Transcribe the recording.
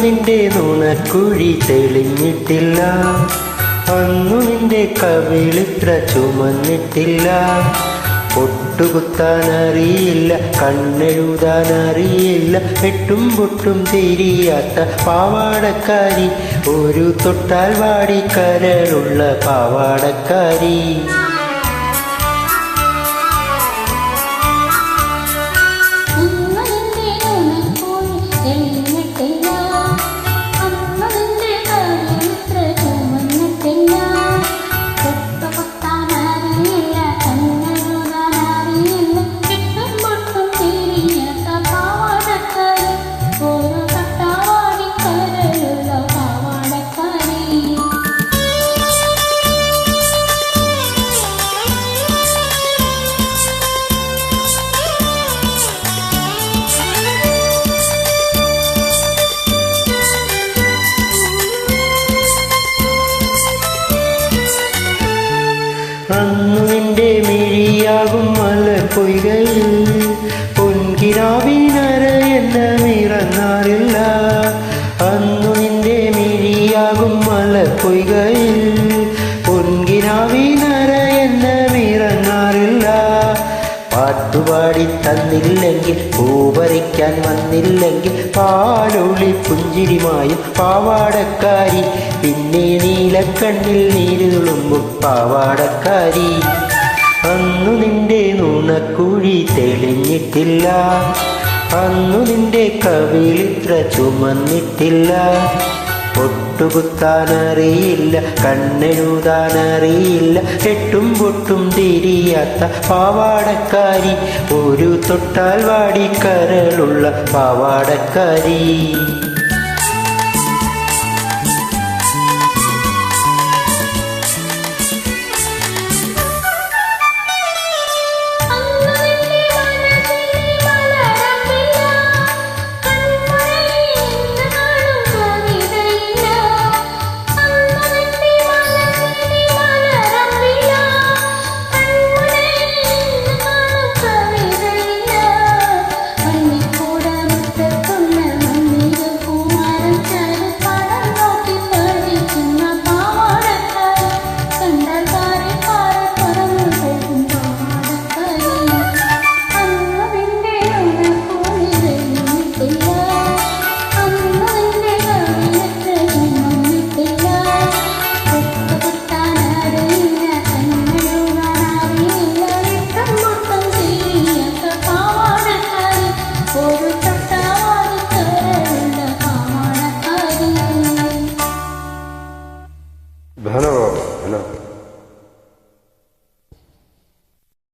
നിന്റെ നുണക്കുഴി തെളിഞ്ഞിട്ടില്ല, അന്നു നിന്റെ കവിളിത്ര ചുമന്നിട്ടില്ല. പൊട്ടുകുത്താനറിയില്ല, കണ്ണെഴുതാനറിയില്ല, വെട്ടും പൊട്ടും തിരിയാത്ത പാവാടക്കാരി, ഒരു തൊട്ടാൽ വാടി കരളുള്ള പാവാടക്കാരി. അന്നു നിന്റെ മിഴിയാകും മലപ്പൊയ്കയിൽ പൊൻകിനാവിനരയെന്ന മിറങ്ങാറില്ല. അന്നു നിന്റെ മിഴിയാകും മലപ്പൊയ്കയിൽ പൊൻകിനാവിനരയെന്ന മിറങ്ങാറില്ല. പാട്ടുപാടി തന്നില്ലെങ്കിൽ, പൂപറിക്കാൻ വന്നില്ലെങ്കിൽ, പാലൊളി പുഞ്ചിരിമായും പാവാടക്കാരി, പിന്നെ നീലക്കണ്ണിൽ നീര് തുളുമ്പും പാവാടക്കാരി. അന്നു നിന്റെ നുണക്കുഴി തെളിഞ്ഞിട്ടില്ല, അന്നു നിന്റെ കവിളിത്ര ചുമന്നിട്ടില്ല. പൊട്ടുകുത്താനറിയില്ല, കണ്ണെഴുതാനറിയില്ല, എട്ടും പൊട്ടും തിരിയാത്ത പാവാടക്കാരി, ഒരു തൊട്ടാൽ വാടി കരളുള്ള പാവാടക്കാരി.